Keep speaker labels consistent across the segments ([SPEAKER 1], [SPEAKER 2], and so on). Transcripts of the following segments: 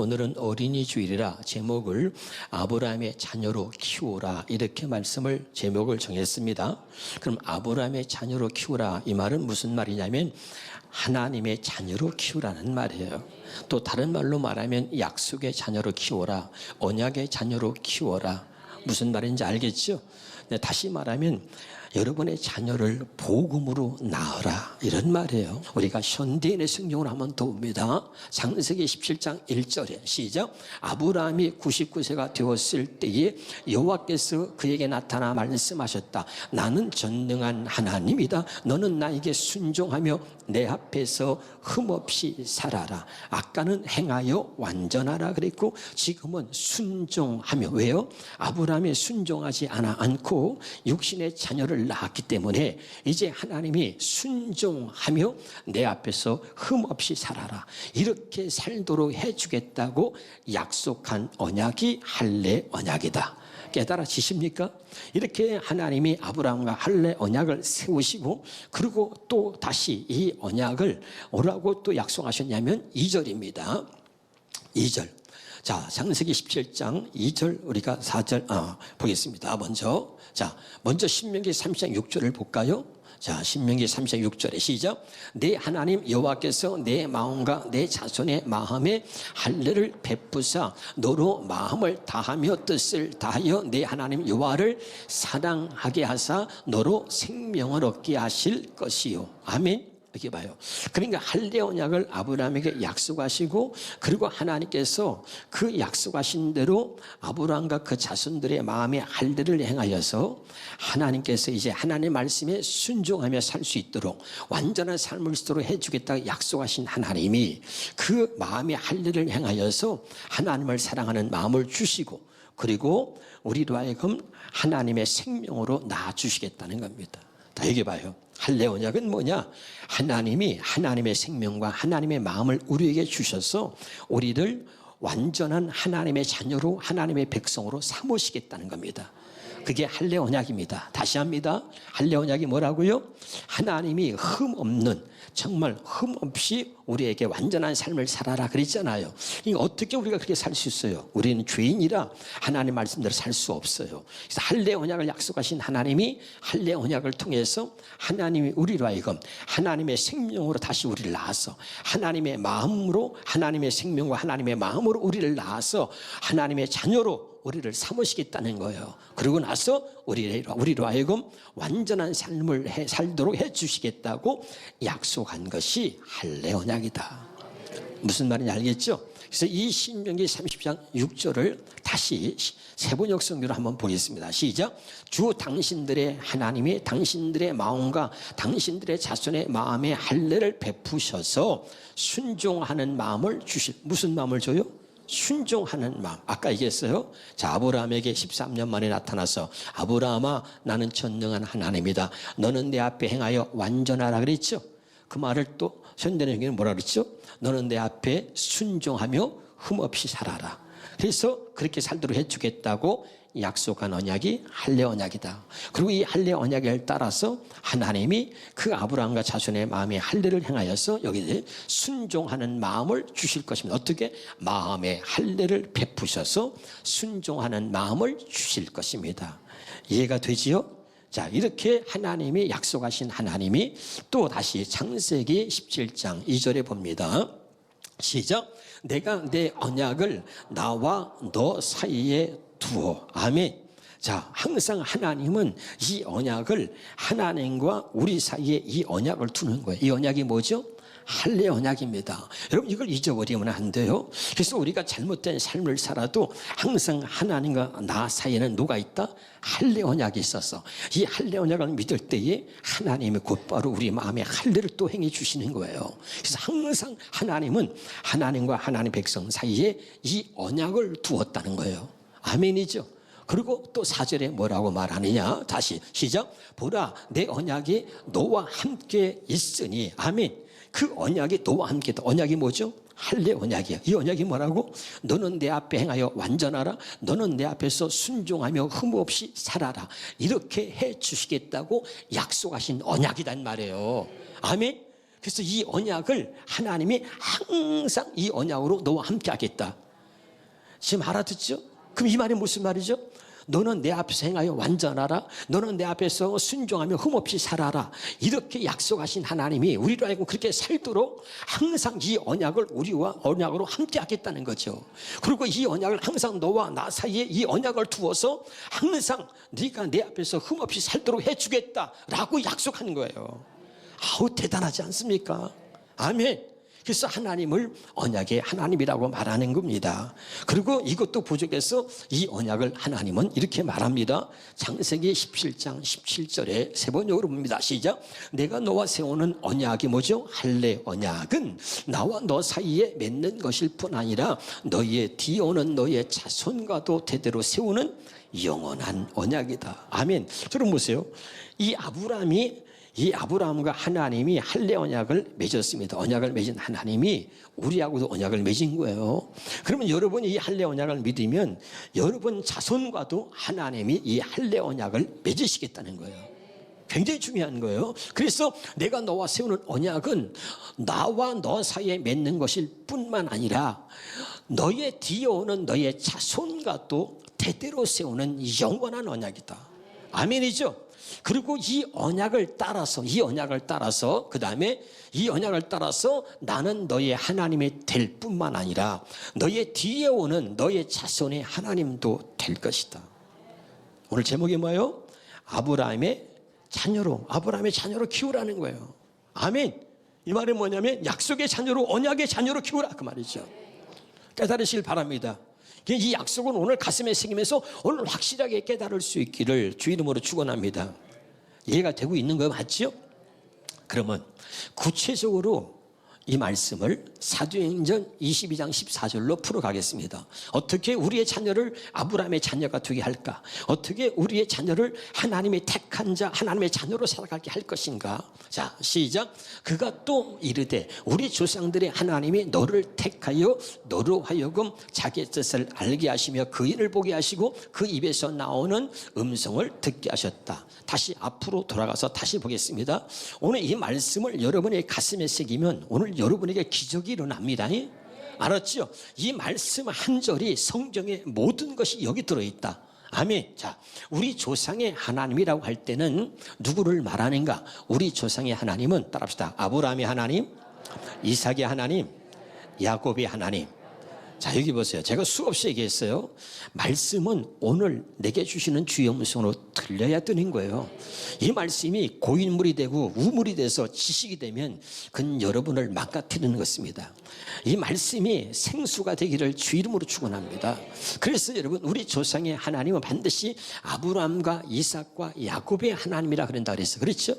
[SPEAKER 1] 오늘은 어린이 주일이라 제목을 아브라함의 자녀로 키우라 이렇게 제목을 정했습니다. 그럼 아브라함의 자녀로 키우라 이 말은 무슨 말이냐면 하나님의 자녀로 키우라는 말이에요. 또 다른 말로 말하면 약속의 자녀로 키워라, 언약의 자녀로 키워라. 무슨 말인지 알겠죠? 다시 말하면 여러분의 자녀를 복음으로 낳으라 이런 말이에요. 우리가 현대인의 성경을 한번 더 봅니다. 창세기 17장 1절에 시작. 아브라함이 99세가 되었을 때에 여호와께서 그에게 나타나 말씀하셨다. 나는 전능한 하나님이다. 너는 나에게 순종하며 내 앞에서 흠없이 살아라. 아까는 행하여 완전하라 그랬고 지금은 순종하며. 왜요? 아브라함이 순종하지 않고 육신의 자녀를 낳았기 때문에 이제 하나님이 순종하며 내 앞에서 흠없이 살아라 이렇게 살도록 해주겠다고 약속한 언약이 할례 언약이다. 깨달아지십니까? 이렇게 하나님이 아브라함과 할례 언약을 세우시고 그리고 또 다시 이 언약을 뭐라고 또 약속하셨냐면 2절입니다. 2절. 자, 창세기 17장 2절 우리가 4절 보겠습니다. 먼저 신명기 30장 6절을 볼까요? 자, 신명기 30장 6절에 시작. 내 하나님 여호와께서 내 마음과 내 자손의 마음에 할례를 베푸사 너로 마음을 다하며 뜻을 다하여 내 하나님 여호와를 사랑하게 하사 너로 생명을 얻게 하실 것이요. 아멘. 이렇게 봐요. 그러니까 할례 언약을 아브라함에게 약속하시고 그리고 하나님께서 그 약속하신 대로 아브라함과 그 자손들의 마음에 할례를 행하여서 하나님께서 이제 하나님의 말씀에 순종하며 살 수 있도록 완전한 삶을 쓰도록 해주겠다고 약속하신 하나님이 그 마음의 할례를 행하여서 하나님을 사랑하는 마음을 주시고 그리고 우리로 하여금 하나님의 생명으로 낳아주시겠다는 겁니다. 다 여기 봐요. 할례 언약은 뭐냐? 하나님이 하나님의 생명과 하나님의 마음을 우리에게 주셔서 우리를 완전한 하나님의 자녀로 하나님의 백성으로 삼으시겠다는 겁니다. 그게 할례 언약입니다. 다시 합니다. 할례 언약이 뭐라고요? 하나님이 흠 없는 정말 흠 없이 우리에게 완전한 삶을 살아라 그랬잖아요. 어떻게 우리가 그렇게 살 수 있어요? 우리는 죄인이라 하나님 말씀대로 살 수 없어요. 그래서 할례 언약을 약속하신 하나님이 할례 언약을 통해서 하나님이 우리로 하여금 하나님의 생명으로 다시 우리를 낳아서 하나님의 마음으로 하나님의 생명과 하나님의 마음으로 우리를 낳아서 하나님의 자녀로 우리를 삼으시겠다는 거예요. 그러고 나서 우리로 하여금 완전한 삶을 살도록 해주시겠다고 약속한 것이 할례 언약이다. 무슨 말인지 알겠죠? 그래서 이 신명기 30장 6절을 다시 세번역 성경으로 한번 보겠습니다. 시작. 주 당신들의 하나님이 당신들의 마음과 당신들의 자손의 마음에 할례를 베푸셔서 순종하는 마음을 주실. 무슨 마음을 줘요? 순종하는 마음. 아까 얘기했어요. 자, 아브라함에게 13년 만에 나타나서 아브라함아 나는 전능한 하나님이다. 너는 내 앞에 행하여 완전하라 그랬죠. 그 말을 또 현대는 뭐라 그랬죠? 너는 내 앞에 순종하며 흠없이 살아라. 그래서 그렇게 살도록 해주겠다고 약속한 언약이 할례 언약이다. 그리고 이 할례 언약을 따라서 하나님이 그 아브라함과 자손의 마음에 할례를 행하여서 여기에 순종하는 마음을 주실 것입니다. 어떻게? 마음에 할례를 베푸셔서 순종하는 마음을 주실 것입니다. 이해가 되지요? 자, 이렇게 하나님이 약속하신 하나님이 또 다시 창세기 17장 2절에 봅니다. 시작. 내가 내 언약을 나와 너 사이에 두어. 아멘. 자, 항상 하나님은 이 언약을 하나님과 우리 사이에 이 언약을 두는 거예요. 이 언약이 뭐죠? 할례 언약입니다. 여러분 이걸 잊어버리면 안 돼요. 그래서 우리가 잘못된 삶을 살아도 항상 하나님과 나 사이에는 누가 있다? 할례 언약이 있어서 이 할례 언약을 믿을 때에 하나님이 곧바로 우리 마음에 할례를 또 행해 주시는 거예요. 그래서 항상 하나님은 하나님과 하나님 백성 사이에 이 언약을 두었다는 거예요. 아멘이죠. 그리고 또 4절에 뭐라고 말하느냐? 다시 시작. 보라 내 언약이 너와 함께 있으니. 아멘. 그 언약이 너와 함께 있다. 언약이 뭐죠? 할례 언약이야. 이 언약이 뭐라고? 너는 내 앞에 행하여 완전하라. 너는 내 앞에서 순종하며 흠없이 살아라. 이렇게 해 주시겠다고 약속하신 언약이란 말이에요. 아멘. 그래서 이 언약을 하나님이 항상 이 언약으로 너와 함께 하겠다. 지금 알아듣죠? 그럼 이 말이 무슨 말이죠? 너는 내 앞에서 행하여 완전하라. 너는 내 앞에서 순종하며 흠없이 살아라. 이렇게 약속하신 하나님이 우리로 하여금 그렇게 살도록 항상 이 언약을 우리와 언약으로 함께 하겠다는 거죠. 그리고 이 언약을 항상 너와 나 사이에 이 언약을 두어서 항상 네가 내 앞에서 흠없이 살도록 해주겠다라고 약속하는 거예요. 아우, 대단하지 않습니까? 아멘. 그래서 하나님을 언약의 하나님이라고 말하는 겁니다. 그리고 이것도 부족해서 이 언약을 하나님은 이렇게 말합니다. 창세기 17장 17절에 세 번역으로 봅니다. 시작. 내가 너와 세우는 언약이 뭐죠? 할례 언약은 나와 너 사이에 맺는 것일 뿐 아니라 너희의 뒤오는 너희의 자손과도 대대로 세우는 영원한 언약이다. 아멘. 여러분 보세요. 이 아브라함과 하나님이 할례 언약을 맺었습니다. 언약을 맺은 하나님이 우리하고도 언약을 맺은 거예요. 그러면 여러분이 이 할례 언약을 믿으면 여러분 자손과도 하나님이 이 할례 언약을 맺으시겠다는 거예요. 굉장히 중요한 거예요. 그래서 내가 너와 세우는 언약은 나와 너 사이에 맺는 것일 뿐만 아니라 너의 뒤에 오는 너의 자손과도 대대로 세우는 영원한 언약이다. 아멘이죠? 그리고 이 언약을 따라서 그 다음에 이 언약을 따라서 나는 너의 하나님이 될 뿐만 아니라 너의 뒤에 오는 너의 자손의 하나님도 될 것이다. 오늘 제목이 뭐예요? 아브라함의 자녀로 키우라는 거예요. 아멘. 이 말은 뭐냐면 약속의 자녀로, 언약의 자녀로 키우라, 그 말이죠. 깨달으시길 바랍니다. 이 약속은 오늘 가슴에 새기면서 오늘 확실하게 깨달을 수 있기를 주 이름으로 축원합니다. 이해가 되고 있는 거 맞죠? 그러면 구체적으로 이 말씀을 사도행전 22장 14절로 풀어가겠습니다. 어떻게 우리의 자녀를 아브라함의 자녀가 되게 할까? 어떻게 우리의 자녀를 하나님의 택한 자, 하나님의 자녀로 살아가게 할 것인가? 자, 시작. 그가 또 이르되 우리 조상들의 하나님이 너를 택하여 너로 하여금 자기의 뜻을 알게 하시며 그 일을 보게 하시고 그 입에서 나오는 음성을 듣게 하셨다. 다시 앞으로 돌아가서 다시 보겠습니다. 오늘 이 말씀을 여러분의 가슴에 새기면 오늘 여러분에게 기적이 일어납니다. 알았죠? 이 말씀 한 절이 성경의 모든 것이 여기 들어있다. 아멘. 자, 우리 조상의 하나님이라고 할 때는 누구를 말하는가? 우리 조상의 하나님은 따라합시다. 아브라함의 하나님, 이삭의 하나님, 야곱의 하나님. 자, 여기 보세요. 제가 수없이 얘기했어요. 말씀은 오늘 내게 주시는 주의 음성으로 들려야 되는 거예요. 이 말씀이 고인물이 되고 우물이 돼서 지식이 되면 그건 여러분을 망가뜨리는 것입니다. 이 말씀이 생수가 되기를 주 이름으로 축원합니다. 그래서 여러분, 우리 조상의 하나님은 반드시 아브라함과 이삭과 야곱의 하나님이라 그런다 그랬어요. 그렇죠?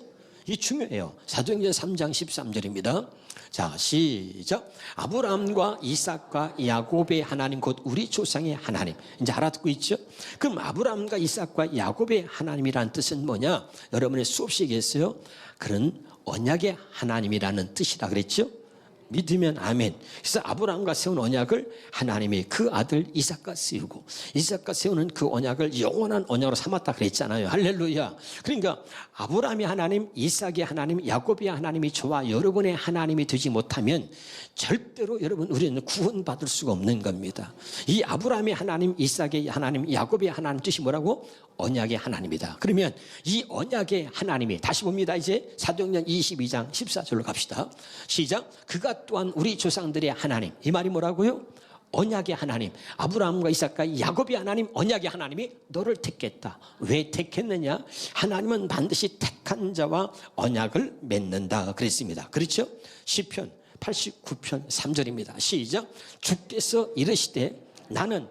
[SPEAKER 1] 이게 중요해요. 사도행전 3장 13절입니다. 자, 시작. 아브라함과 이삭과 야곱의 하나님, 곧 우리 조상의 하나님. 이제 알아듣고 있죠? 그럼 아브라함과 이삭과 야곱의 하나님이라는 뜻은 뭐냐? 여러분의 수없이 얘기했어요. 그런 언약의 하나님이라는 뜻이라 그랬죠? 믿으면 아멘. 그래서 아브라함과 세운 언약을 하나님이 그 아들 이삭과 세우고 이삭과 세우는 그 언약을 영원한 언약으로 삼았다 그랬잖아요. 할렐루야. 그러니까 아브라함의 하나님, 이삭의 하나님, 야곱의 하나님이 저와 여러분의 하나님이 되지 못하면 절대로 여러분 우리는 구원받을 수가 없는 겁니다. 이 아브라함의 하나님, 이삭의 하나님, 야곱의 하나님 뜻이 뭐라고? 언약의 하나님이다. 그러면 이 언약의 하나님이 다시 봅니다. 이제 사도행전 22장 14절로 갑시다. 시작. 그가 또한 우리 조상들의 하나님. 이 말이 뭐라고요? 언약의 하나님. 아브라함과 이삭과 야곱의 하나님, 언약의 하나님이 너를 택했다. 왜 택했느냐? 하나님은 반드시 택한 자와 언약을 맺는다 그랬습니다. 그렇죠? 시편 89편 3절입니다. 시작. 주께서 이르시되 나는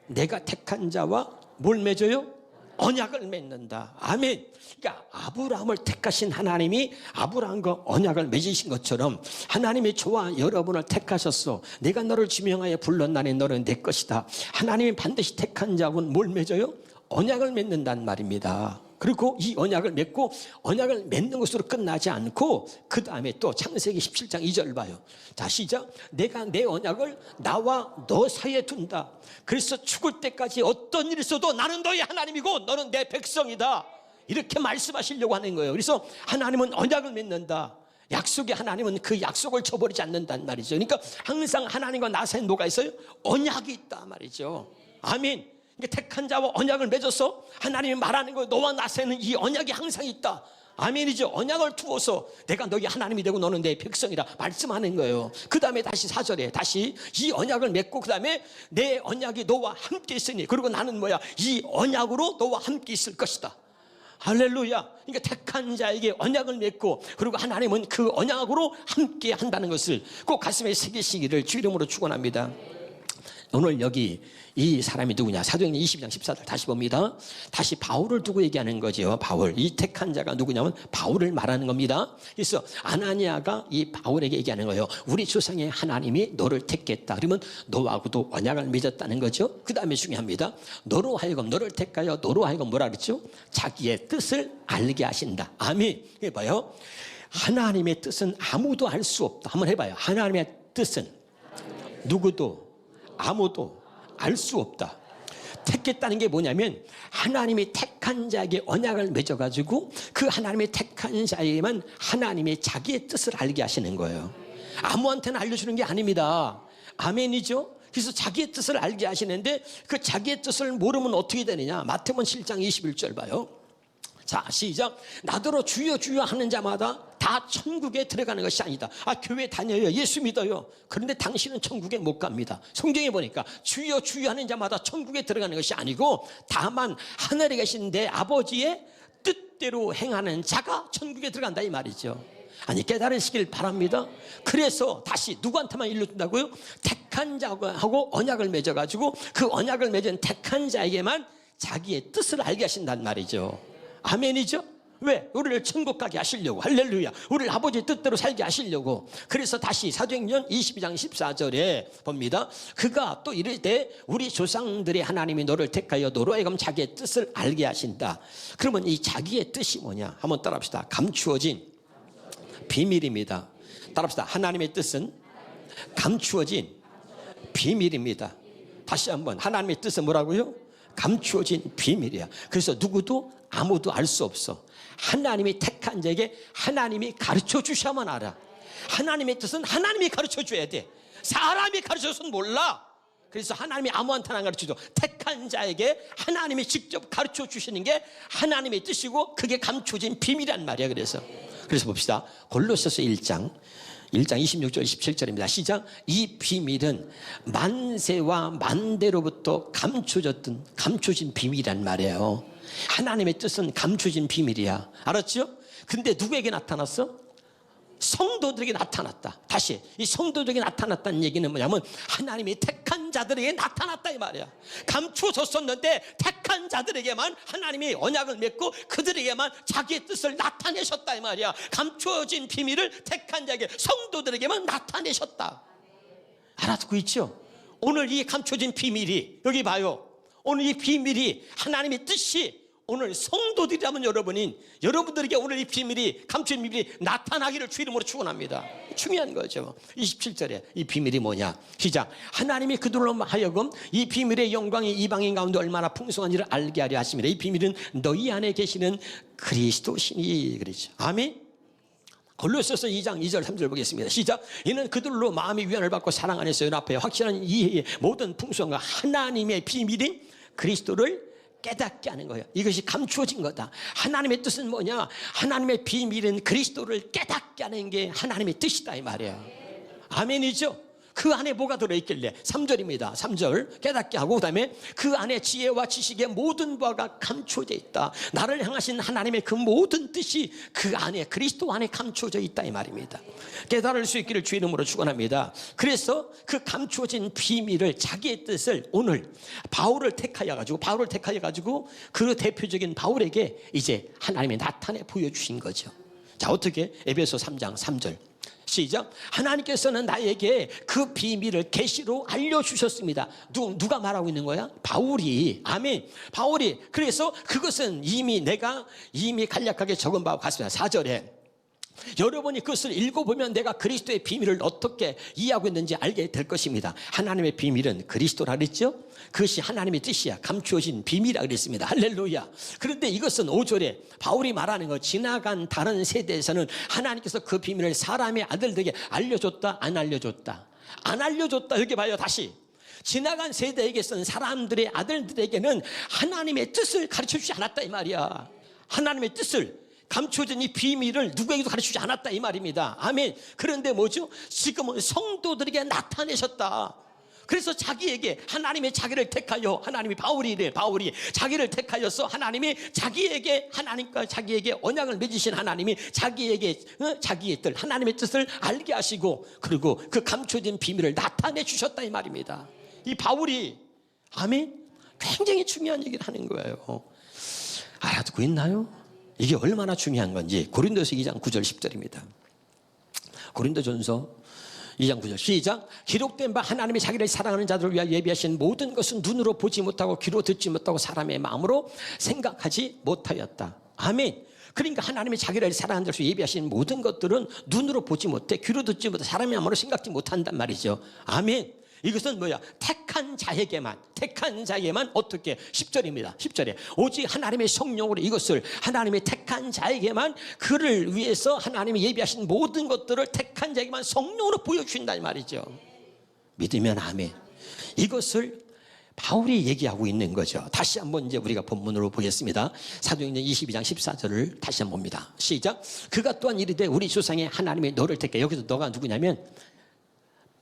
[SPEAKER 1] 내가 택한 자와 뭘 맺어요? 언약을 맺는다. 아멘. 그러니까 아브라함을 택하신 하나님이 아브라함과 언약을 맺으신 것처럼 하나님이 저와 여러분을 택하셨어. 내가 너를 지명하여 불렀나니 너는 내 것이다. 하나님이 반드시 택한 자는 뭘 맺어요? 언약을 맺는다는 말입니다. 그리고 이 언약을 맺고 언약을 맺는 것으로 끝나지 않고 그 다음에 또 창세기 17장 2절 봐요. 자, 시작. 내가 내 언약을 나와 너 사이에 둔다. 그래서 죽을 때까지 어떤 일이 있어도 나는 너의 하나님이고 너는 내 백성이다. 이렇게 말씀하시려고 하는 거예요. 그래서 하나님은 언약을 맺는다. 약속의 하나님은 그 약속을 저버리지 않는단 말이죠. 그러니까 항상 하나님과 나 사이에 뭐가 있어요? 언약이 있다 말이죠. 아멘. 그러니까 택한 자와 언약을 맺어서 하나님이 말하는 거, 너와 나 사이에는 이 언약이 항상 있다. 아멘이죠. 언약을 두어서 내가 너희 하나님이 되고 너는 내 백성이라 말씀하는 거예요. 그 다음에 다시 4절에 다시 이 언약을 맺고 그 다음에 내 언약이 너와 함께 있으니, 그리고 나는 뭐야? 이 언약으로 너와 함께 있을 것이다. 할렐루야. 그러니까 택한 자에게 언약을 맺고, 그리고 하나님은 그 언약으로 함께 한다는 것을 꼭 가슴에 새기시기를 주 이름으로 축원합니다. 오늘 여기 이 사람이 누구냐? 사도행전 22장 14절 다시 봅니다. 다시 바울을 두고 얘기하는 거죠. 바울, 이 택한 자가 누구냐면 바울을 말하는 겁니다. 그래서 아나니아가 이 바울에게 얘기하는 거예요. 우리 조상의 하나님이 너를 택했다. 그러면 너하고도 언약을 맺었다는 거죠. 그 다음에 중요합니다. 너로 하여금, 너를 택하여 너로 하여금 뭐라 그랬죠? 자기의 뜻을 알게 하신다. 아멘. 해봐요. 하나님의 뜻은 아무도 알 수 없다. 한번 해봐요. 하나님의 뜻은 누구도 아무도 알 수 없다. 택했다는 게 뭐냐면 하나님이 택한 자에게 언약을 맺어가지고 그 하나님의 택한 자에게만 하나님의 자기의 뜻을 알게 하시는 거예요. 아무한테나 알려주는 게 아닙니다. 아멘이죠. 그래서 자기의 뜻을 알게 하시는데 그 자기의 뜻을 모르면 어떻게 되느냐? 마태복음 7장 21절 봐요. 자, 시작. 나더러 주여 주여 하는 자마다 다 천국에 들어가는 것이 아니다. 교회 다녀요. 예수 믿어요. 그런데 당신은 천국에 못 갑니다. 성경에 보니까 주여 주여 하는 자마다 천국에 들어가는 것이 아니고 다만 하늘에 계신 내 아버지의 뜻대로 행하는 자가 천국에 들어간다 이 말이죠. 아니, 깨달으시길 바랍니다. 그래서 다시 누구한테만 일러준다고요? 택한 자하고 언약을 맺어가지고 그 언약을 맺은 택한 자에게만 자기의 뜻을 알게 하신단 말이죠. 아멘이죠? 왜? 우리를 천국 가게 하시려고. 할렐루야. 우리를 아버지의 뜻대로 살게 하시려고. 그래서 다시 사도행전 22장 14절에 봅니다. 그가 또 이를 때 우리 조상들의 하나님이 너를 택하여 너로 하여금 자기의 뜻을 알게 하신다. 그러면 이 자기의 뜻이 뭐냐? 한번 따라합시다. 감추어진 비밀입니다. 따라합시다. 하나님의 뜻은 감추어진 비밀입니다. 다시 한번. 하나님의 뜻은 뭐라고요? 감추어진 비밀이야. 그래서 누구도 아무도 알 수 없어. 하나님이 택한 자에게 하나님이 가르쳐 주셔야만 알아. 하나님의 뜻은 하나님이 가르쳐 줘야 돼. 사람이 가르쳐서는 몰라. 그래서 하나님이 아무한테나 안 가르쳐줘. 택한 자에게 하나님이 직접 가르쳐 주시는 게 하나님의 뜻이고 그게 감춰진 비밀이란 말이야. 그래서 봅시다. 골로새서 1장 26절 27절입니다. 시작. 이 비밀은 만세와 만대로부터 감춰진 비밀이란 말이에요. 하나님의 뜻은 감춰진 비밀이야. 알았죠? 근데 누구에게 나타났어? 성도들에게 나타났다. 다시 이 성도들에게 나타났다는 얘기는 뭐냐면 하나님이 택한 자들에게 나타났다 이 말이야. 감추어졌었는데 택한 자들에게만 하나님이 언약을 맺고 그들에게만 자기의 뜻을 나타내셨다 이 말이야. 감추어진 비밀을 택한 자에게, 성도들에게만 나타내셨다. 알아듣고 있죠? 오늘 이 감춰진 비밀이, 여기 봐요. 오늘 이 비밀이 하나님의 뜻이 오늘 성도들이라면 여러분들에게 오늘 이 비밀이, 감추진 비밀이 나타나기를 주 이름으로 축원합니다. 중요한 거죠. 27절에 이 비밀이 뭐냐? 시작. 하나님이 그들로 하여금 이 비밀의 영광이 이방인 가운데 얼마나 풍성한지를 알게 하려 하심이라. 이 비밀은 너희 안에 계시는 그리스도시니. 그렇죠. 아멘. 골로새서 2장 2절 3절 보겠습니다. 시작. 이는 그들로 마음의 위안을 받고 사랑 안에서 연합하여 확실한 이해의 모든 풍성과 하나님의 비밀인 그리스도를 깨닫게 하는 거예요. 이것이 감추어진 거다. 하나님의 뜻은 뭐냐? 하나님의 비밀은 그리스도를 깨닫게 하는 게 하나님의 뜻이다 이 말이에요. 아멘이죠? 그 안에 뭐가 들어있길래? 3절입니다. 3절 깨닫게 하고, 그 다음에 그 안에 지혜와 지식의 모든 바가 감춰져 있다. 나를 향하신 하나님의 그 모든 뜻이 그 안에, 그리스도 안에 감춰져 있다 이 말입니다. 깨달을 수 있기를 주 이름으로 축원합니다. 그래서 그 감춰진 비밀을, 자기의 뜻을 오늘 바울을 택하여 가지고 그 대표적인 바울에게 이제 하나님이 나타내 보여주신 거죠. 자, 어떻게? 에베소 3장 3절 시작. 하나님께서는 나에게 그 비밀을 계시로 알려주셨습니다. 누가 말하고 있는 거야? 바울이. 아멘. 바울이. 그래서 그것은 내가 이미 간략하게 적은 바와 같습니다. 4절에 여러분이 그것을 읽어보면 내가 그리스도의 비밀을 어떻게 이해하고 있는지 알게 될 것입니다. 하나님의 비밀은 그리스도라 그랬죠? 그것이 하나님의 뜻이야. 감추어진 비밀이라 그랬습니다. 할렐루야. 그런데 이것은 5절에 바울이 말하는 거, 지나간 다른 세대에서는 하나님께서 그 비밀을 사람의 아들들에게 알려줬다, 안 알려줬다? 안 알려줬다. 여기 봐요. 다시. 지나간 세대에게서는, 사람들의 아들들에게는 하나님의 뜻을 가르쳐주지 않았다 이 말이야. 하나님의 뜻을, 감춰진 이 비밀을 누구에게도 가르치지 않았다 이 말입니다. 아멘. 그런데 뭐죠? 지금은 성도들에게 나타내셨다. 그래서 자기에게, 하나님의 자기를 택하여, 하나님이 바울이 자기를 택하여서 하나님이 자기에게, 하나님과 자기에게 언약을 맺으신 하나님이 자기에게 자기의 뜻, 하나님의 뜻을 알게 하시고, 그리고 그 감춰진 비밀을 나타내 주셨다 이 말입니다. 이 바울이, 아멘, 굉장히 중요한 얘기를 하는 거예요. 알아듣고 있나요? 이게 얼마나 중요한 건지. 고린도서 2장 9절 10절입니다. 고린도전서 2장 9절 시작. 기록된 바 하나님이 자기를 사랑하는 자들을 위하여 예비하신 모든 것은 눈으로 보지 못하고 귀로 듣지 못하고 사람의 마음으로 생각하지 못하였다. 아멘. 그러니까 하나님이 자기를 사랑하는 자를 예비하신 모든 것들은 눈으로 보지 못해, 귀로 듣지 못해, 사람의 마음으로 생각지 못한단 말이죠. 아멘. 이것은 뭐야? 택한 자에게만 어떻게? 10절입니다. 10절에 오직 하나님의 성령으로 이것을, 하나님의 택한 자에게만, 그를 위해서 하나님이 예비하신 모든 것들을 택한 자에게만 성령으로 보여주신다는 말이죠. 믿으면 아멘. 이것을 바울이 얘기하고 있는 거죠. 다시 한번 이제 우리가 본문으로 보겠습니다. 사도행전 22장 14절을 다시 한번 봅니다. 시작. 그가 또한 이르되 우리 조상의 하나님의 너를 택해. 여기서 너가 누구냐면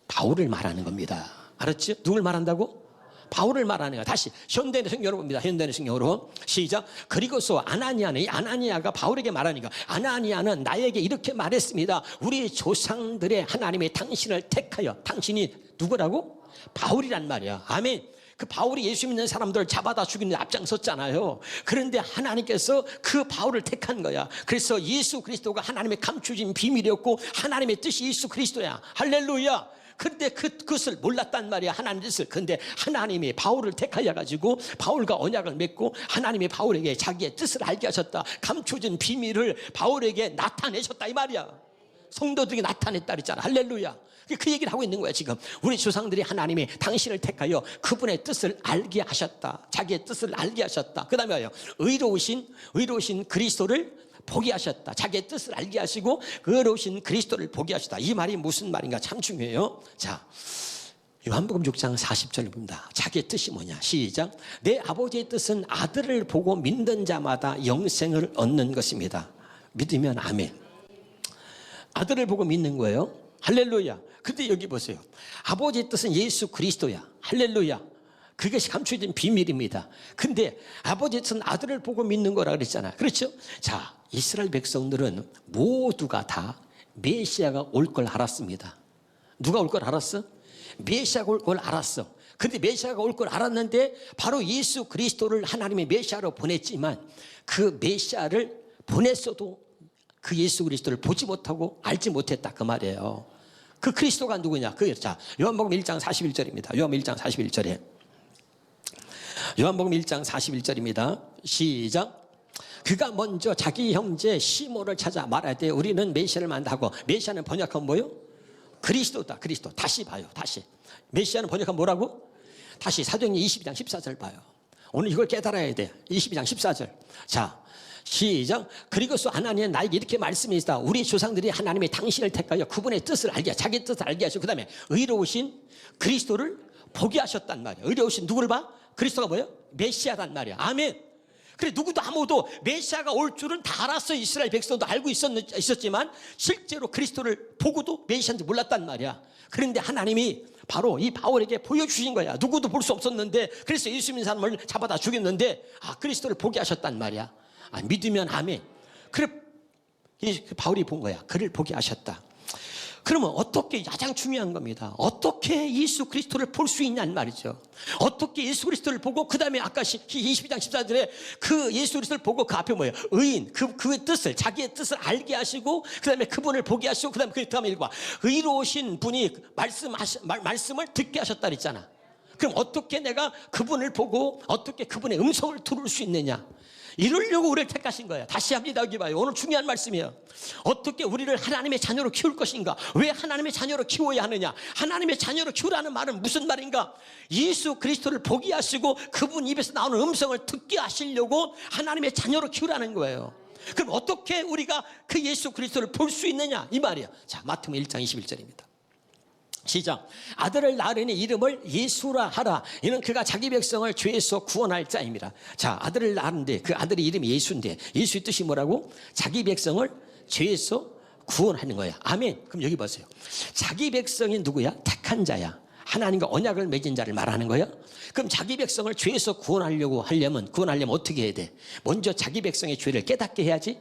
[SPEAKER 1] 바울을 말하는 겁니다. 알았죠? 누굴 말한다고? 바울을 말하는 거야. 다시 현대인의 성경으로 봅니다. 현대인의 성경으로 시작. 그리고서 아나니아는, 이 아나니아가 바울에게 말하니까, 아나니아는 나에게 이렇게 말했습니다. 우리 조상들의 하나님의 당신을 택하여. 당신이 누구라고? 바울이란 말이야. 아멘. 그 바울이 예수 믿는 사람들을 잡아다 죽이는 데 앞장섰잖아요. 그런데 하나님께서 그 바울을 택한 거야. 그래서 예수 그리스도가 하나님의 감추진 비밀이었고, 하나님의 뜻이 예수 그리스도야. 할렐루야. 근데 그것을 몰랐단 말이야, 하나님의 뜻을. 근데 하나님이 바울을 택하여 가지고 바울과 언약을 맺고, 하나님이 바울에게 자기의 뜻을 알게 하셨다. 감춰진 비밀을 바울에게 나타내셨다 이 말이야. 성도들에게 나타냈다 그랬잖아. 할렐루야. 그 얘기를 하고 있는 거야 지금. 우리 조상들이 하나님이 당신을 택하여 그분의 뜻을 알게 하셨다. 자기의 뜻을 알게 하셨다. 그 다음에 의로우신 그리스도를 보게 하셨다. 자기의 뜻을 알게 하시고 의로우신 그리스도를 보게 하셨다. 이 말이 무슨 말인가 참 중요해요. 자, 요한복음 6장 40절을 봅니다. 자기의 뜻이 뭐냐? 시작. 내 아버지의 뜻은 아들을 보고 믿는 자마다 영생을 얻는 것입니다. 믿으면 아멘. 아들을 보고 믿는 거예요. 할렐루야. 근데 여기 보세요. 아버지의 뜻은 예수 그리스도야. 할렐루야. 그것이 감춰진 비밀입니다. 근데 아버지의 뜻은 아들을 보고 믿는 거라 그랬잖아. 그렇죠? 자, 이스라엘 백성들은 모두가 다 메시아가 올 걸 알았습니다. 누가 올 걸 알았어? 메시아가 올 걸 알았어. 근데 메시아가 올 걸 알았는데 바로 예수 그리스도를 하나님의 메시아로 보냈지만, 그 메시아를 보냈어도 그 예수 그리스도를 보지 못하고 알지 못했다 그 말이에요. 그 그리스도가 누구냐? 자, 요한복음 1장 41절입니다. 요한복음 1장 41절에 요한복음 1장 41절입니다. 시작. 그가 먼저 자기 형제 시몬을 찾아 말하되 우리는 메시아를 만나고. 메시아는 번역하면 뭐요? 그리스도다. 그리스도. 다시 봐요. 다시. 메시아는 번역하면 뭐라고? 다시 사도행전 22장 14절 봐요. 오늘 이걸 깨달아야 돼. 22장 14절. 자, 시작. 그리고서 아나니아 나에게 이렇게 말씀했다. 우리 조상들이 하나님의 당신을 택하여 그분의 뜻을 알게, 자기 뜻을 알게 하시고, 그 다음에 의로우신 그리스도를 보게 하셨단 말이야. 의로우신 누구를 봐? 그리스도가 뭐예요? 메시아란 말이야. 아멘. 그래, 누구도 아무도 메시아가 올 줄은 다 알았어. 이스라엘 백성도 알고 있었지만 실제로 그리스도를 보고도 메시아인지 몰랐단 말이야. 그런데 하나님이 바로 이 바울에게 보여주신 거야. 누구도 볼 수 없었는데, 그래서 예수 믿는 사람을 잡아다 죽였는데, 그리스도를 보게 하셨단 말이야. 믿으면 아멘. 그래, 바울이 본 거야. 그를 보게 하셨다. 그러면 어떻게, 가장 중요한 겁니다. 어떻게 예수 그리스도를 볼 수 있냐는 말이죠. 어떻게 예수 그리스도를 보고, 그 다음에 아까 22장 14절에 그 예수 그리스도를 보고 그 앞에 뭐예요? 의인, 그의 뜻을, 자기의 뜻을 알게 하시고, 그 다음에 그분을 보게 하시고, 그 다음에 읽어봐. 의로우신 분이 말씀을 듣게 하셨다 그랬잖아. 그럼 어떻게 내가 그분을 보고 어떻게 그분의 음성을 들을 수 있느냐? 이루려고 우리를 택하신 거야. 다시 합니다. 여기 봐요. 오늘 중요한 말씀이에요. 어떻게 우리를 하나님의 자녀로 키울 것인가? 왜 하나님의 자녀로 키워야 하느냐? 하나님의 자녀로 키우라는 말은 무슨 말인가? 예수 그리스도를 보게 하시고 그분 입에서 나오는 음성을 듣게 하시려고 하나님의 자녀로 키우라는 거예요. 그럼 어떻게 우리가 그 예수 그리스도를 볼 수 있느냐? 이 말이야. 자, 마태복음 1장 21절입니다. 시작. 아들을 낳으니 이름을 예수라 하라. 이는 그가 자기 백성을 죄에서 구원할 자입니다. 자, 아들을 낳았는데 그 아들의 이름이 예수인데 예수의 뜻이 뭐라고? 자기 백성을 죄에서 구원하는 거야. 아멘. 그럼 여기 보세요. 자기 백성이 누구야? 택한 자야. 하나님과 언약을 맺은 자를 말하는 거야. 그럼 자기 백성을 죄에서 구원하려면 어떻게 해야 돼? 먼저 자기 백성의 죄를 깨닫게 해야지.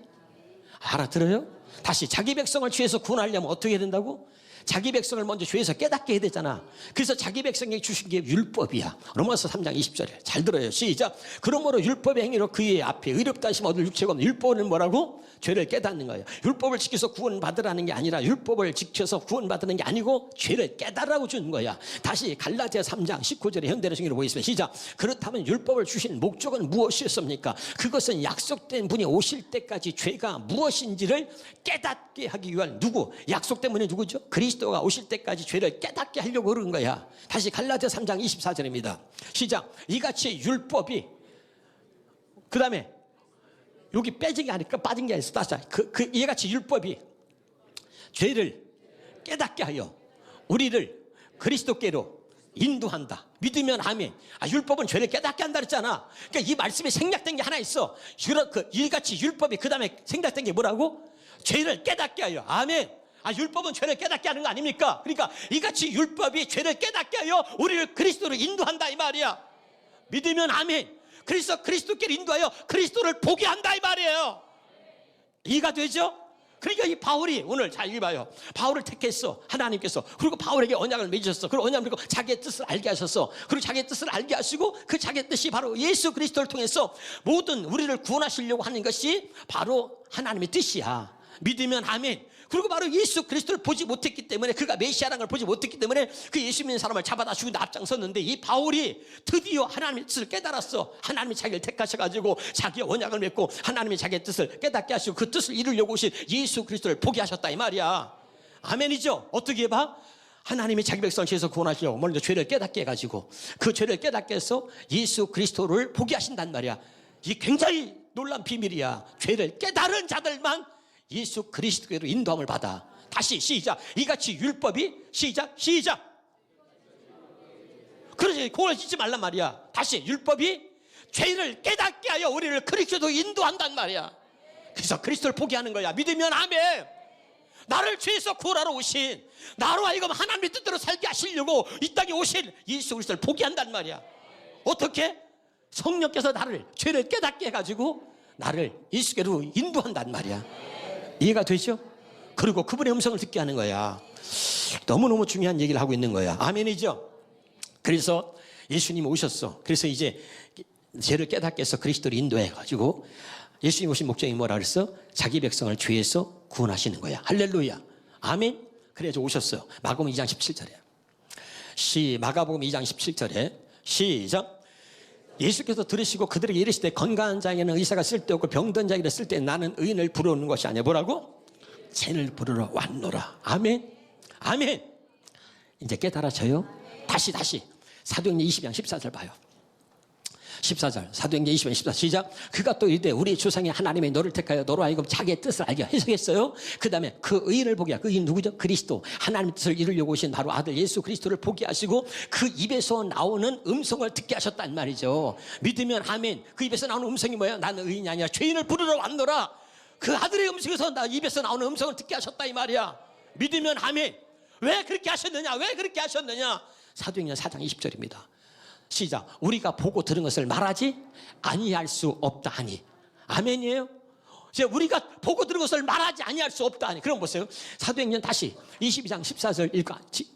[SPEAKER 1] 알아들어요? 다시 자기 백성을 죄에서 구원하려면 어떻게 해야 된다고? 자기 백성을 먼저 죄에서 깨닫게 해야 되잖아. 그래서 자기 백성에게 주신 게 율법이야. 로마서 3장 20절에 잘 들어요. 시작. 그러므로 율법의 행위로 그의 앞에 의롭다 하시면 얻을 육체가 없는 율법은 뭐라고? 죄를 깨닫는 거예요. 율법을 지켜서 구원받으라는 게 아니라 율법을 지켜서 구원받는 게 아니고 죄를 깨달으라고 주는 거야. 다시 갈라디아 3장 19절에 현대의 성경으로 보겠습니다. 시작. 그렇다면 율법을 주신 목적은 무엇이었습니까? 그것은 약속된 분이 오실 때까지 죄가 무엇인지를 깨닫게 하기 위한 누구? 약속된 분이 누구죠? 그리스도가 오실 때까지 죄를 깨닫게 하려고 그런 거야. 다시 갈라디아 3장 24절입니다. 시작. 이같이 율법이 그 다음에 여기 빠진 게 아니까 빠진 게 아니라 따자. 이같이 율법이 죄를 깨닫게 하여 우리를 그리스도께로 인도한다. 믿으면 아멘. 율법은 죄를 깨닫게 한다 그랬잖아. 그러니까 이 말씀에 생략된 게 하나 있어. 이같이 율법이 그 다음에 생략된 게 뭐라고? 죄를 깨닫게 하여. 아멘. 율법은 죄를 깨닫게 하는 거 아닙니까? 그러니까 이같이 율법이 죄를 깨닫게 하여 우리를 그리스도로 인도한다 이 말이야. 믿으면 아멘. 그래서 그리스도께로 인도하여 그리스도를 보게 한다 이 말이에요. 이해가 되죠? 그러니까 이 바울이 오늘 잘 읽어봐요. 바울을 택했어 하나님께서. 그리고 바울에게 언약을 맺으셨어. 그리고 언약을 맺고 자기의 뜻을 알게 하셨어. 그리고 자기의 뜻을 알게 하시고 그 자기의 뜻이 바로 예수 그리스도를 통해서 모든 우리를 구원하시려고 하는 것이 바로 하나님의 뜻이야. 믿으면 아멘. 그리고 바로 예수 그리스도를 보지 못했기 때문에, 그가 메시아라는 걸 보지 못했기 때문에 그 예수 믿는 사람을 잡아다 죽이는데 앞장섰는데, 이 바울이 드디어 하나님의 뜻을 깨달았어. 하나님이 자기를 택하셔가지고 자기의 언약을 맺고 하나님이 자기의 뜻을 깨닫게 하시고 그 뜻을 이루려고 오신 예수 그리스도를 보게 하셨다 이 말이야. 아멘이죠? 어떻게 해봐? 하나님이 자기 백성을 죄에서 구원하시려고 먼저 죄를 깨닫게 해가지고 그 죄를 깨닫게 해서 예수 그리스도를 보게 하신단 말이야. 이 굉장히 놀라운 비밀이야. 죄를 깨달은 자들만 예수 그리스도로 인도함을 받아. 다시 시작. 이같이 율법이 시작. 그러지, 그걸 잊지 말란 말이야. 다시 율법이 죄를 깨닫게 하여 우리를 그리스도로 인도한단 말이야. 그래서 그리스도를 보게 하는 거야. 믿으면 아멘. 나를 죄에서 구원하러 오신, 나로 하여금 하나님의 뜻대로 살게 하시려고 이 땅에 오신 예수 그리스도를 보게 한단 말이야. 어떻게? 성령께서 나를 죄를 깨닫게 해가지고 나를 예수께로 인도한단 말이야. 이해가 되죠? 그리고 그분의 음성을 듣게 하는 거야. 너무너무 중요한 얘기를 하고 있는 거야. 아멘이죠? 그래서 예수님이 오셨어. 그래서 이제 죄를 깨닫게 해서 그리스도를 인도해가지고 예수님 오신 목적이 뭐라 그랬어? 자기 백성을 죄에서 구원하시는 거야. 할렐루야. 아멘. 그래서 오셨어요. 마가복음 2장 17절에 마가복음 2장 17절에 시작. 예수께서 들으시고 그들에게 이르시되 건강한 자에게는 의사가 쓸데없고 병든 자에게는 쓸데 나는 의인을 부르는 것이 아니야. 뭐라고? 죄인을 부르러 왔노라. 아멘. 아멘. 이제 깨달아져요? 다시 사도행전 20장 14절 봐요. 14절 사도행전 20장 14절 시작. 그가 또 이르되 우리 조상이 하나님의 너를 택하여 너로 하여금 자기의 뜻을 알게 해석했어요. 그 다음에 그 의인을 보게 하고, 그 의인 누구죠? 그리스도. 하나님의 뜻을 이루려고 오신 바로 아들 예수 그리스도를 보게 하시고 그 입에서 나오는 음성을 듣게 하셨단 말이죠. 믿으면 아멘. 그 입에서 나오는 음성이 뭐야? 나는 의인이 아니라 죄인을 부르러 왔노라. 그 아들의 음성에서 입에서 나오는 음성을 듣게 하셨다 이 말이야. 믿으면 아멘. 왜 그렇게 하셨느냐? 사도행전 4장 20절입니다. 시작. 우리가 보고 들은 것을 말하지 아니할 수 없다 하니. 아멘이에요. 이제 우리가 보고 들은 것을 말하지 아니할 수 없다 하니. 그럼 보세요. 사도행전 다시 22장 14절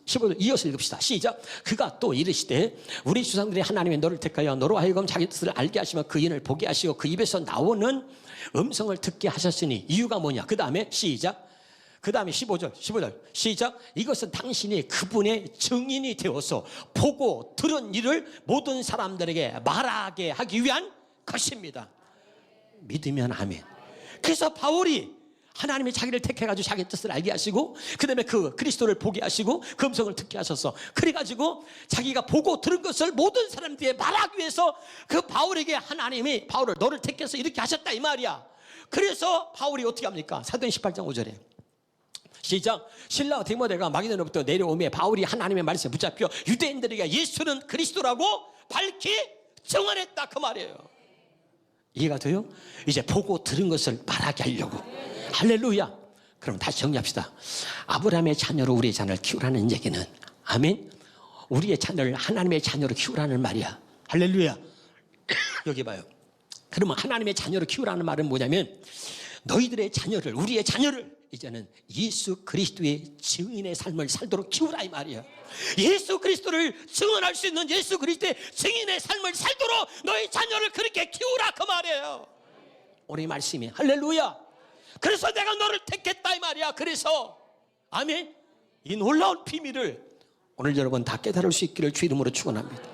[SPEAKER 1] 15절 이어서 읽읍시다. 시작. 그가 또 이르시되 우리 조상들이 하나님의 너를 택하여 너로 하여금 자기 뜻을 알게 하시며 그 인을 보게 하시고 그 입에서 나오는 음성을 듣게 하셨으니. 이유가 뭐냐? 그 다음에 시작. 그 다음에 15절 시작. 이것은 당신이 그분의 증인이 되어서 보고 들은 일을 모든 사람들에게 말하게 하기 위한 것입니다. 믿으면 아멘. 그래서 바울이 하나님이 자기를 택해가지고 자기 뜻을 알게 하시고 그 다음에 그 그리스도를 보게 하시고 그 음성을 듣게 하셔서 그래가지고 자기가 보고 들은 것을 모든 사람들에게 말하기 위해서 그 바울에게 하나님이 바울을 너를 택해서 이렇게 하셨다 이 말이야. 그래서 바울이 어떻게 합니까? 사도행 18장 5절에 시작. 신라와 디모데가 마게도냐로부터 내려오며 바울이 하나님의 말씀에 붙잡혀 유대인들에게 예수는 그리스도라고 밝히 증언했다 그 말이에요. 이해가 돼요? 이제 보고 들은 것을 말하게 하려고. 할렐루야. 그럼 다시 정리합시다. 아브라함의 자녀로 우리의 자녀를 키우라는 얘기는 아멘. 우리의 자녀를 하나님의 자녀로 키우라는 말이야. 할렐루야. 여기 봐요. 그러면 하나님의 자녀로 키우라는 말은 뭐냐면 너희들의 자녀를 우리의 자녀를 이제는 예수 그리스도의 증인의 삶을 살도록 키우라 이 말이야. 예수 그리스도를 증언할 수 있는 예수 그리스도의 증인의 삶을 살도록 너희 자녀를 그렇게 키우라 그 말이에요. 오늘 이 말씀이 할렐루야. 그래서 내가 너를 택했다 이 말이야. 그래서 아멘. 이 놀라운 비밀을 오늘 여러분 다 깨달을 수 있기를 주 이름으로 축원합니다.